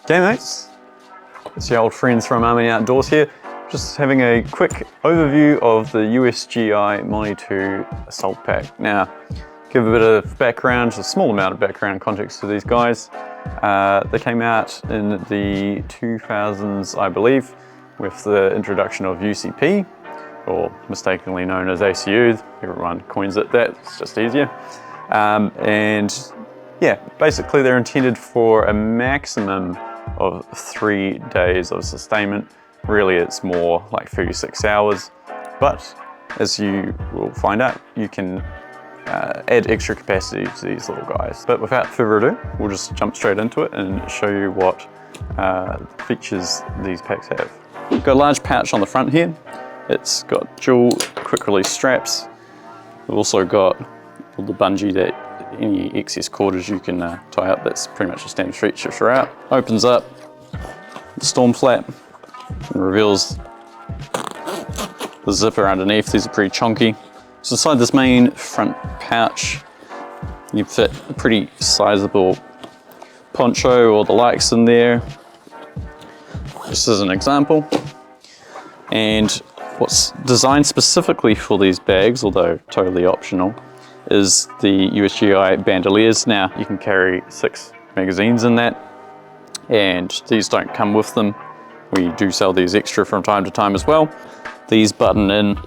G'day mates, it's your old friends from Army Outdoors here. Just having a quick overview of the USGI MOLLE 2 assault pack. Now, give a bit of background, a small amount of background context to these guys. They came out in the 2000s, I believe, with the introduction of UCP, or mistakenly known as ACU. Everyone coins it that, it's just easier. And yeah, basically they're intended for a maximum of 3 days of sustainment. Really, it's more like 36 hours, but as you will find out, you can add extra capacity to these little guys. But without further ado, we'll just jump straight into it and show you what features these packs have. Got a large pouch on the front here. It's got dual quick release straps. We've also got the bungee that any excess cordage you can tie up. That's pretty much a standard feature throughout. Opens up the storm flap and reveals the zipper underneath. These are pretty chunky. So inside this main front pouch, you fit a pretty sizable poncho or the likes in there, just as an example. And what's designed specifically for these bags, although totally optional, is the USGI bandoliers. Now, you can carry 6 magazines in that, and these don't come with them. We do sell these extra from time to time as well. These button in,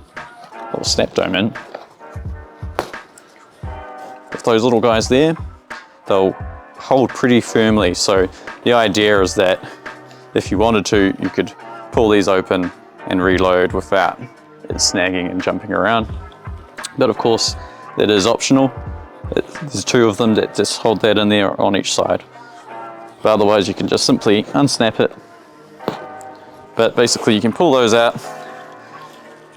or snap dome in. With those little guys there, they'll hold pretty firmly. So the idea is that if you wanted to, you could pull these open and reload without it snagging and jumping around. But of course, that is optional. There's 2 of them that just hold that in there on each side. But otherwise, you can just simply unsnap it. But basically, you can pull those out.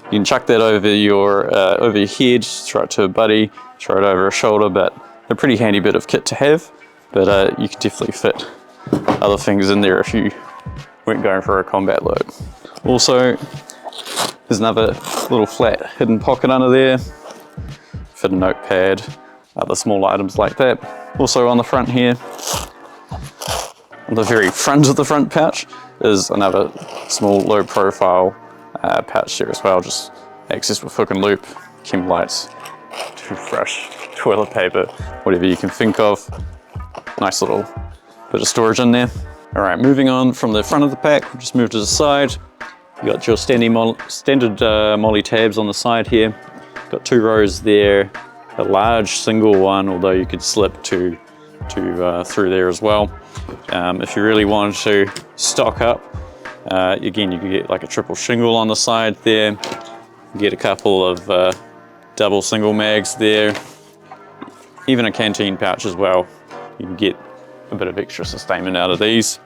You can chuck that over your head, throw it to a buddy, throw it over a shoulder. But a pretty handy bit of kit to have. But you can definitely fit other things in there if you weren't going for a combat load. Also, there's another little flat hidden pocket under there. Fit a notepad, other small items like that. Also on the front here, on the very front of the front pouch, is another small low profile pouch there as well, just accessed with hook and loop, chem lights, toothbrush, toilet paper, whatever you can think of. Nice little bit of storage in there. All right, moving on from the front of the pack, we'll just move to the side. You got your standard MOLLE tabs on the side here. Got 2 rows there, a large single one, although you could slip two through there as well. If you really wanted to stock up, again, you could get like a triple shingle on the side there. Get a couple of double single mags there. Even a canteen pouch as well. You can get a bit of extra sustainment out of these.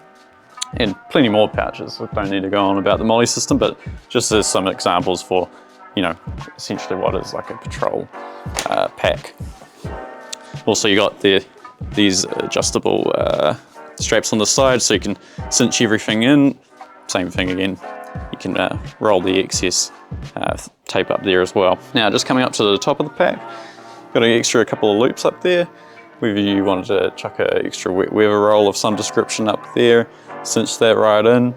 And plenty more pouches. I don't need to go on about the MOLLE system, but just as some examples for, you know, essentially what is like a patrol pack. Also, you got these adjustable straps on the side, so you can cinch everything in. Same thing again, you can roll the excess tape up there as well. Now, just coming up to the top of the pack, got an extra couple of loops up there. Whether you wanted to chuck an extra wet weather roll of some description up there, cinch that right in,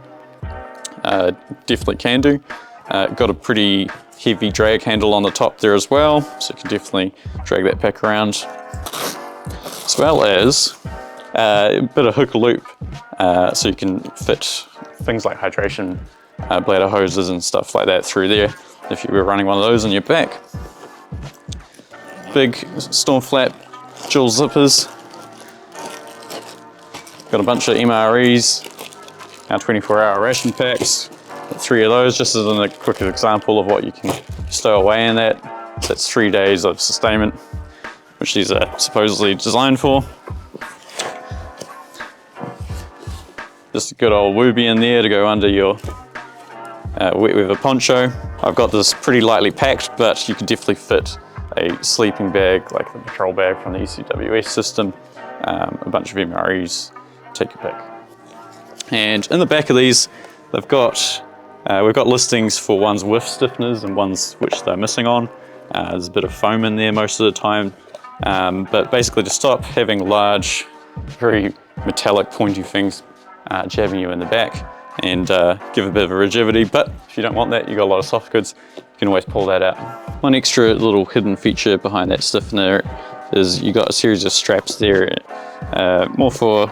definitely can do. Got a pretty heavy drag handle on the top there as well, so you can definitely drag that pack around. As well as a bit of hook loop, so you can fit things like hydration bladder hoses and stuff like that through there if you were running one of those on your back. Big storm flap dual zippers. Got a bunch of MREs, our 24-hour ration packs. Got 3 of those, just as a quick example of what you can stow away in that. That's 3 days of sustainment, which these are supposedly designed for. Just a good old woobie in there to go under your wet weather poncho. I've got this pretty lightly packed, but you can definitely fit a sleeping bag, like the patrol bag from the ECWS system, a bunch of MREs, take your pick. And in the back of these, they've got, we've got listings for ones with stiffeners and ones which they're missing on. There's a bit of foam in there most of the time, but basically to stop having large, very metallic pointy things jabbing you in the back and give a bit of a rigidity. But if you don't want that, you've got a lot of soft goods, you can always pull that out. One extra little hidden feature behind that stiffener is you got a series of straps there, more for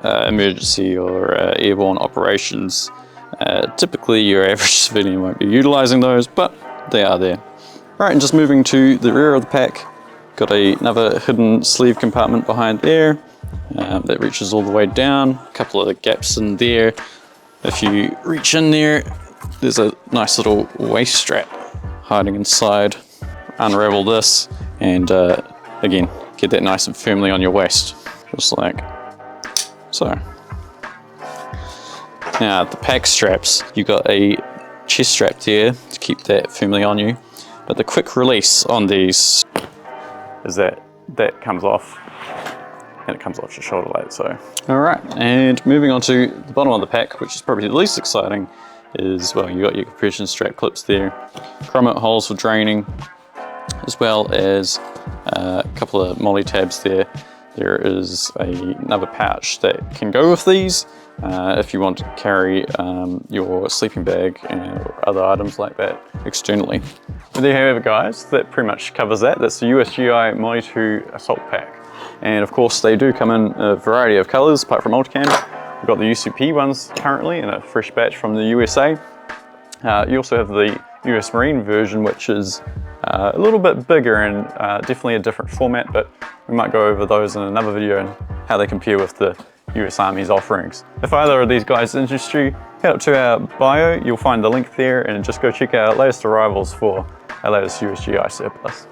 emergency or airborne operations. Typically your average civilian won't be utilizing those, but they are there. Right, and just moving to the rear of the pack, got another hidden sleeve compartment behind there that reaches all the way down. A couple of gaps in there. If you reach in there, there's a nice little waist strap hiding inside. Unravel this and again, get that nice and firmly on your waist, just like so. Now the pack straps, you got a chest strap there to keep that firmly on you, but the quick release on these is that comes off and it comes off your shoulder blade. So all right, and moving on to the bottom of the pack, which is probably the least exciting, is, well, you got your compression strap clips there, grommet holes for draining, as well as a couple of MOLLE tabs there. There is another pouch that can go with these if you want to carry your sleeping bag or other items like that externally. But there you have it, guys. That pretty much covers that. That's the USGI MOLLE 2 Assault Pack. And of course, they do come in a variety of colors, apart from Multicam. We've got the UCP ones currently in a fresh batch from the USA. You also have the US Marine version, which is a little bit bigger and definitely a different format, but we might go over those in another video and how they compare with the US Army's offerings. If either of these guys interest you, head up to our bio, you'll find the link there, and just go check out our latest arrivals for our latest USGI surplus.